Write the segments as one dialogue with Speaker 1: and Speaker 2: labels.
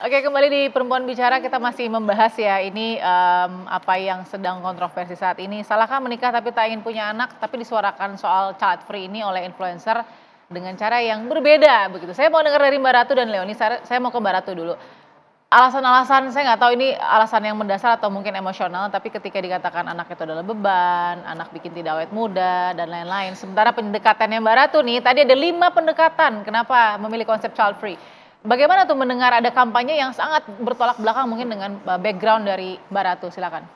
Speaker 1: Oke, kembali di Perempuan Bicara kita masih membahas ya ini apa yang sedang kontroversi saat ini. Salahkah menikah tapi tak ingin punya anak, tapi disuarakan soal child free ini oleh influencer dengan cara yang berbeda begitu. Saya mau dengar dari Mbak Ratu dan Leoni. Saya mau ke Mbak Ratu dulu. Alasan-alasan saya nggak tahu ini alasan yang mendasar atau mungkin emosional, tapi ketika dikatakan anak itu adalah beban, anak bikin tidak awet muda dan lain-lain. Sementara pendekatannya Mbak Ratu nih, tadi ada 5 pendekatan kenapa memilih konsep child free. Bagaimana tuh mendengar ada kampanye yang sangat bertolak belakang mungkin dengan background dari Mbak Ratu, silakan.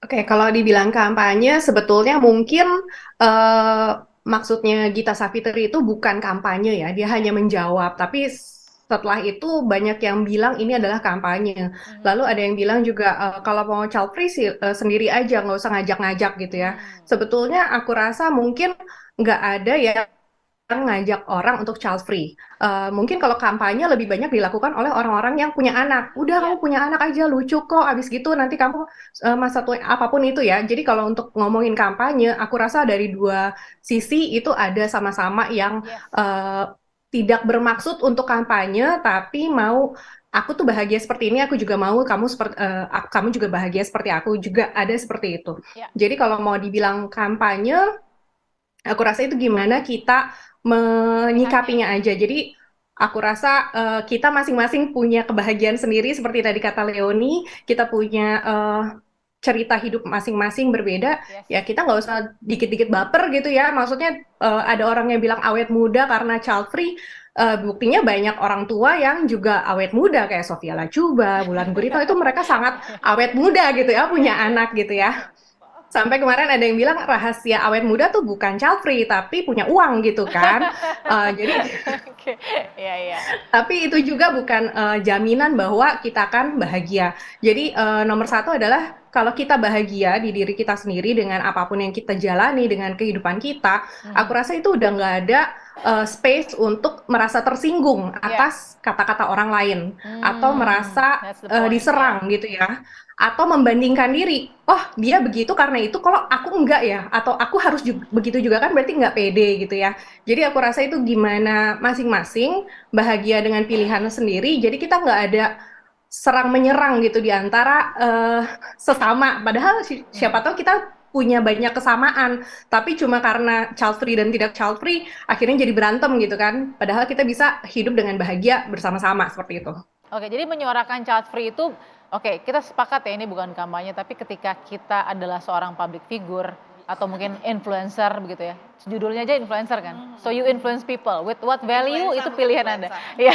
Speaker 2: Oke, kalau dibilang kampanye, sebetulnya mungkin eh, maksudnya Gita Savitri itu bukan kampanye ya, dia hanya menjawab. Tapi setelah itu banyak yang bilang ini adalah kampanye. Lalu ada yang bilang juga kalau mau child free sih sendiri aja, nggak usah ngajak-ngajak gitu ya. Sebetulnya aku rasa mungkin nggak ada ya ngajak orang untuk child free. Mungkin kalau kampanye lebih banyak dilakukan oleh orang-orang yang punya anak. Udah kamu
Speaker 1: Iya,
Speaker 2: punya anak aja lucu kok. Abis gitu nanti kamu masa tua apapun itu ya. Jadi kalau untuk ngomongin kampanye, aku rasa dari dua sisi itu ada sama-sama yang
Speaker 1: yes.
Speaker 2: tidak bermaksud untuk kampanye, tapi mau aku tuh bahagia seperti ini, aku juga mau kamu seperti kamu juga bahagia seperti aku juga ada seperti itu.
Speaker 1: Ya,
Speaker 2: Jadi kalau mau dibilang kampanye, aku rasa itu gimana kita
Speaker 1: pilihannya
Speaker 2: menyikapinya
Speaker 1: ya.
Speaker 2: aja. Jadi aku rasa kita masing-masing punya kebahagiaan sendiri seperti tadi kata Leoni, kita punya cerita hidup masing-masing berbeda.
Speaker 1: Yes.
Speaker 2: Ya kita nggak usah dikit-dikit baper gitu ya. Maksudnya ada orang yang bilang awet muda karena child free. Buktinya banyak orang tua yang juga awet muda kayak Sofia Lajuba, Wulan Gurito itu mereka sangat awet muda gitu ya,
Speaker 1: Iya,
Speaker 2: punya
Speaker 1: iya.
Speaker 2: anak gitu ya. Sampai kemarin ada yang bilang rahasia awet muda tuh bukan child free tapi punya uang gitu kan. Jadi
Speaker 1: Oke, iya, iya.
Speaker 2: tapi itu juga bukan jaminan bahwa kita akan bahagia. Jadi nomor satu adalah kalau kita bahagia di diri kita sendiri dengan apapun yang kita jalani dengan kehidupan kita, aku rasa itu udah nggak ada space untuk merasa tersinggung
Speaker 1: Iya.
Speaker 2: atas kata-kata orang lain atau merasa
Speaker 1: That's the point, ya.
Speaker 2: diserang gitu ya, atau membandingkan diri. Oh dia begitu karena itu, kalau aku enggak ya, atau aku harus begitu juga kan berarti nggak pede gitu ya. Jadi aku rasa itu gimana masing-masing bahagia dengan pilihan sendiri. Jadi kita nggak ada serang menyerang gitu di antara sesama. Padahal siapa tahu kita punya banyak kesamaan, tapi cuma karena child free dan tidak child free akhirnya jadi berantem gitu kan. Padahal kita bisa hidup dengan bahagia bersama-sama seperti itu.
Speaker 1: Oke, jadi menyuarakan child free itu, oke, kita sepakat ya ini bukan kampanye, tapi ketika kita adalah seorang public figure atau mungkin influencer begitu ya. Judulnya aja influencer kan. So you influence people with what value itu
Speaker 3: Influenza,
Speaker 1: pilihan Anda.
Speaker 3: influenza.
Speaker 1: Iya.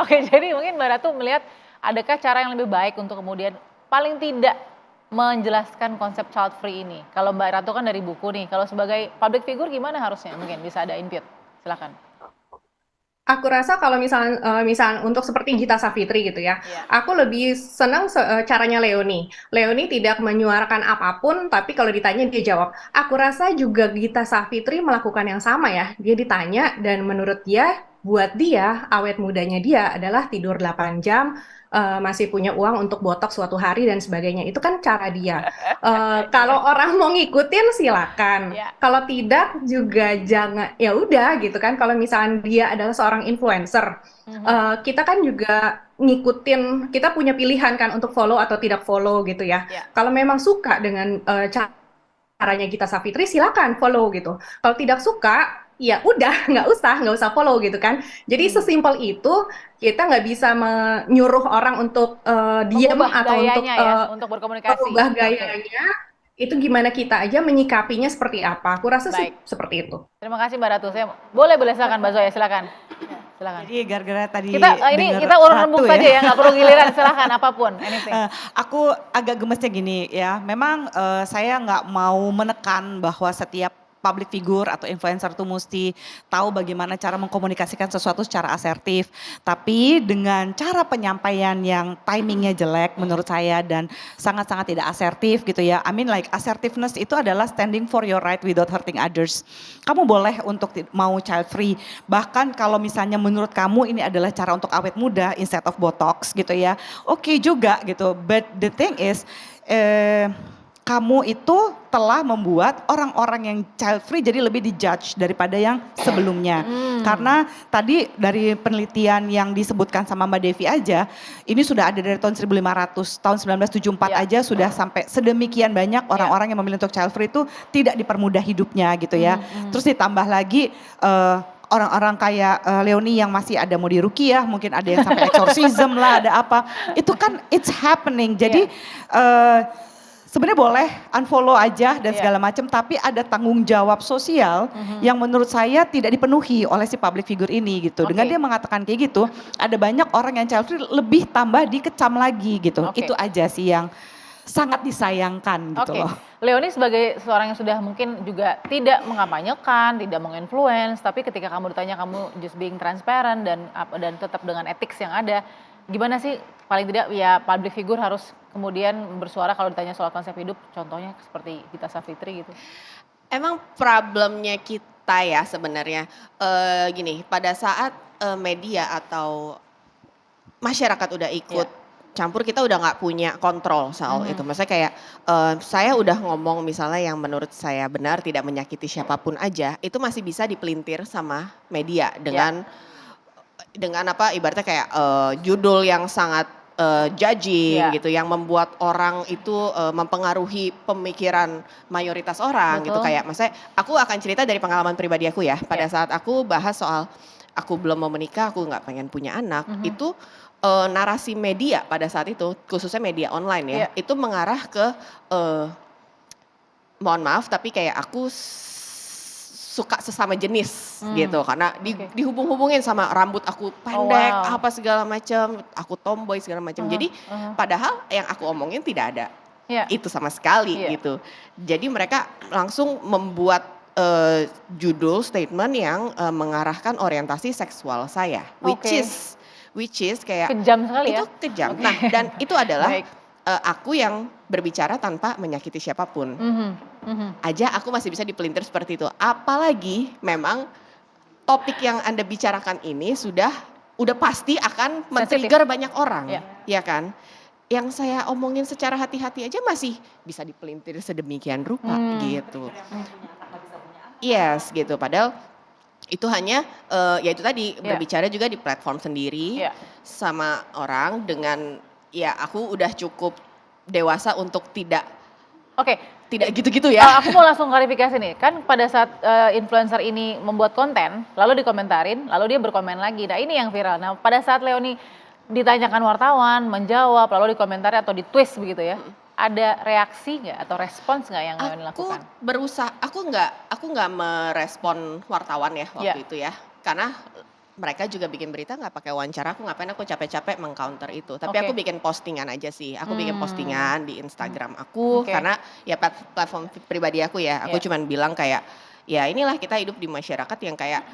Speaker 1: Oke, jadi mungkin Mbak Ratu melihat adakah cara yang lebih baik untuk kemudian paling tidak menjelaskan konsep child free ini. Kalau Mbak Ratu kan dari buku nih, kalau sebagai public figure gimana harusnya? Mungkin bisa ada input. Silakan.
Speaker 2: Aku rasa kalau misal untuk seperti Gita Savitri gitu ya,
Speaker 1: Iya.
Speaker 2: aku lebih senang caranya Leoni. Leoni tidak menyuarakan apapun, tapi kalau ditanya dia jawab. Aku rasa juga Gita Savitri melakukan yang sama ya. Dia ditanya dan menurut dia, buat dia awet mudanya dia adalah tidur 8 jam, masih punya uang untuk botok suatu hari dan sebagainya. Itu kan cara dia. Kalau
Speaker 1: Iya.
Speaker 2: orang mau ngikutin silakan.
Speaker 1: Iya.
Speaker 2: Kalau tidak juga jangan, ya udah gitu kan. Kalau misalnya dia adalah seorang influencer, kita kan juga ngikutin, kita punya pilihan kan untuk follow atau tidak follow gitu ya.
Speaker 1: Iya.
Speaker 2: Kalau memang suka dengan caranya Gita Savitri silakan follow gitu. Kalau tidak suka ya udah nggak usah follow gitu kan. Jadi sesimpel itu, kita nggak bisa menyuruh orang untuk diem
Speaker 1: Mengubah
Speaker 2: atau untuk
Speaker 1: gayanya ya, untuk berkomunikasi.
Speaker 2: merubah
Speaker 1: Oke,
Speaker 2: gayanya. Itu gimana kita aja menyikapinya seperti apa. Aku rasa sih
Speaker 1: baik.
Speaker 2: seperti itu.
Speaker 1: Terima kasih Mbak Ratu. Saya boleh silakan Mbak Zoya, silakan. Silakan.
Speaker 3: Jadi gara-gara tadi
Speaker 1: Kita ini
Speaker 3: denger
Speaker 1: kita urun
Speaker 3: Ratu
Speaker 1: rembuk saja ya, nggak perlu giliran. Silakan apapun, anything.
Speaker 3: Aku agak gemesnya gini ya, memang saya nggak mau menekan bahwa setiap public figure atau influencer itu mesti tahu bagaimana cara mengkomunikasikan sesuatu secara asertif. Tapi dengan cara penyampaian yang timingnya jelek menurut saya dan sangat-sangat tidak asertif gitu ya. I mean like assertiveness itu adalah standing for your right without hurting others. Kamu boleh untuk mau child free. Bahkan kalau misalnya menurut kamu ini adalah cara untuk awet muda instead of botox gitu ya. Oke juga gitu. But the thing is kamu itu telah membuat orang-orang yang child free jadi lebih dijudge daripada yang sebelumnya. Karena tadi dari penelitian yang disebutkan sama Mbak Devi aja, ini sudah ada dari tahun 1500, tahun 1974 aja sudah sampai sedemikian banyak orang-orang yang memilih untuk child free itu tidak dipermudah hidupnya gitu ya. Terus ditambah lagi orang-orang kayak Leonie yang masih ada mau diruqyah, mungkin ada yang sampai exorcism lah, ada apa. Itu kan it's happening. Jadi sebenarnya boleh unfollow aja dan segala macam, tapi ada tanggung jawab sosial yang menurut saya tidak dipenuhi oleh si public figure ini gitu. Dengan dia mengatakan kayak gitu, ada banyak orang yang child free lebih tambah dikecam lagi gitu. Itu aja sih yang sangat disayangkan gitu loh.
Speaker 1: Leonie sebagai seorang yang sudah mungkin juga tidak mengampanyekan, tidak menginfluence, tapi ketika kamu ditanya kamu just being transparent dan tetap dengan ethics yang ada, gimana sih paling tidak ya public figure harus kemudian bersuara kalau ditanya soal konsep hidup, contohnya seperti Gita Savitri gitu.
Speaker 4: Emang problemnya kita ya sebenarnya gini, pada saat media atau masyarakat udah ikut campur, kita udah nggak punya kontrol soal itu. Maksudnya kayak saya udah ngomong misalnya yang menurut saya benar, tidak menyakiti siapapun aja, itu masih bisa dipelintir sama media dengan apa ibaratnya kayak judul yang sangat judging gitu, yang membuat orang itu mempengaruhi pemikiran mayoritas orang gitu. Kayak maksudnya aku akan cerita dari pengalaman pribadi aku ya, pada saat aku bahas soal aku belum mau menikah, aku nggak pengen punya anak, itu narasi media pada saat itu, khususnya media online ya, itu mengarah ke mohon maaf tapi kayak aku suka sesama jenis gitu, karena dihubung-hubungin sama rambut aku pendek, apa segala macam, aku tomboy segala macam. Jadi padahal yang aku omongin tidak ada itu sama sekali gitu. Jadi mereka langsung membuat judul statement yang mengarahkan orientasi seksual saya, which is kayak
Speaker 1: kejam sekali
Speaker 4: itu kejam. Nah, dan itu adalah aku yang berbicara tanpa menyakiti siapapun. Aja aku masih bisa dipelintir seperti itu. Apalagi memang topik yang Anda bicarakan ini udah pasti akan men-trigger banyak orang, ya kan? Yang saya omongin secara hati-hati aja masih bisa dipelintir sedemikian rupa gitu. Yes, gitu. Padahal itu hanya ya itu tadi berbicara juga di platform sendiri sama orang dengan ya aku udah cukup dewasa untuk tidak gitu-gitu ya.
Speaker 1: Aku mau langsung klarifikasi nih, kan pada saat influencer ini membuat konten, lalu dikomentarin, lalu dia berkomen lagi. Nah ini yang viral. Nah pada saat Leonie ditanyakan wartawan, menjawab, lalu dikomentari atau ditwist begitu ya, ada reaksi nggak atau respons nggak yang Leonie lakukan?
Speaker 4: Aku nggak merespon wartawan ya waktu itu ya, karena mereka juga bikin berita nggak pakai wawancara aku, ngapain aku capek-capek mengcounter itu. Tapi aku bikin postingan aja sih, aku bikin postingan di Instagram aku, karena ya platform pribadi aku ya, aku cuman bilang kayak ya inilah kita hidup di masyarakat yang kayak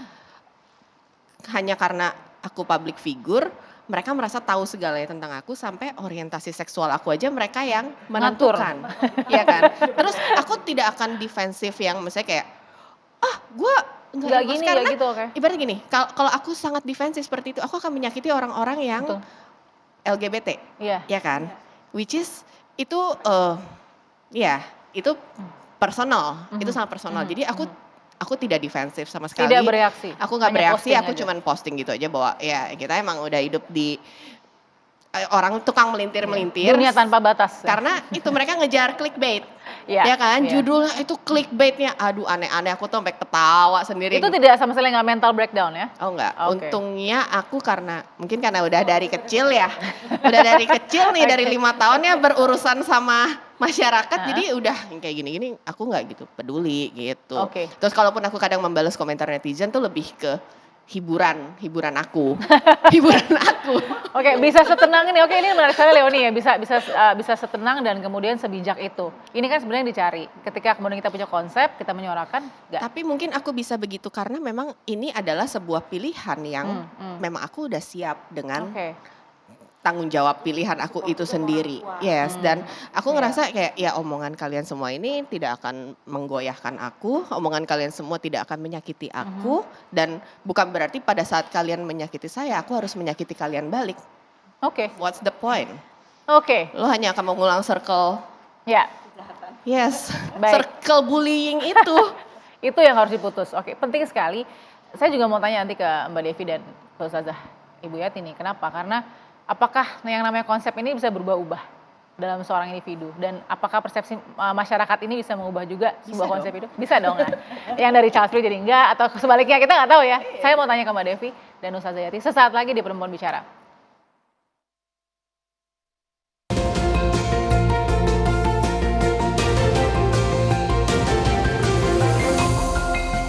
Speaker 4: hanya karena aku public figure, mereka merasa tahu segalanya tentang aku, sampai orientasi seksual aku aja mereka yang menentukan. Iya kan? Terus aku tidak akan defensif yang misalnya kayak gue
Speaker 1: nggak gini ya gitu.
Speaker 4: Ibarat gini, kalau aku sangat defensif seperti itu, aku akan menyakiti orang-orang yang LGBT, ya kan? Which is itu itu personal, itu sangat personal. Jadi aku tidak defensif sama sekali.
Speaker 1: Tidak bereaksi.
Speaker 4: Aku nggak bereaksi, aku cuman posting gitu aja bahwa ya kita emang udah hidup di orang tukang melintir-melintir.
Speaker 1: Dunia tanpa batas.
Speaker 4: Karena itu mereka ngejar clickbait. Ya kan, judulnya itu clickbaitnya, aduh aneh-aneh, aku tuh sampai ketawa sendiri.
Speaker 1: Itu tidak sama sekali nggak mental breakdown ya?
Speaker 4: Oh enggak, untungnya aku mungkin karena udah dari kecil ya, udah dari kecil nih, dari 5 tahun ya berurusan sama masyarakat, jadi udah kayak gini-gini aku nggak gitu peduli gitu. Terus kalaupun aku kadang membalas komentar netizen tuh lebih ke hiburan aku.
Speaker 1: Bisa setenang ini. Ini menarik sekali Leonie ya, bisa setenang dan kemudian sebijak itu. Ini kan sebenarnya dicari. Ketika kemudian kita punya konsep, kita menyuarakan.
Speaker 4: Tapi mungkin aku bisa begitu karena memang ini adalah sebuah pilihan yang memang aku udah siap dengan tanggung jawab pilihan aku itu sendiri. Yes, dan aku ngerasa kayak ya omongan kalian semua ini tidak akan menggoyahkan aku, omongan kalian semua tidak akan menyakiti aku, dan bukan berarti pada saat kalian menyakiti saya, aku harus menyakiti kalian balik. What's the point? Lo hanya akan mengulang circle Yes,
Speaker 1: Baik.
Speaker 4: circle bullying itu.
Speaker 1: Itu yang harus diputus. Oke, penting sekali. Saya juga mau tanya nanti ke Mbak Devi dan ke Ustazah Ibu Yati nih. Kenapa? Karena apakah yang namanya konsep ini bisa berubah-ubah dalam seorang individu? Dan apakah persepsi masyarakat ini bisa mengubah juga sebuah
Speaker 4: Bisa
Speaker 1: konsep itu? Bisa dong. Nah. Yang dari child free jadi enggak atau sebaliknya kita nggak tahu ya. Saya mau tanya ke Mbak Devi dan Ustazah Yati sesaat lagi di Perempuan Bicara.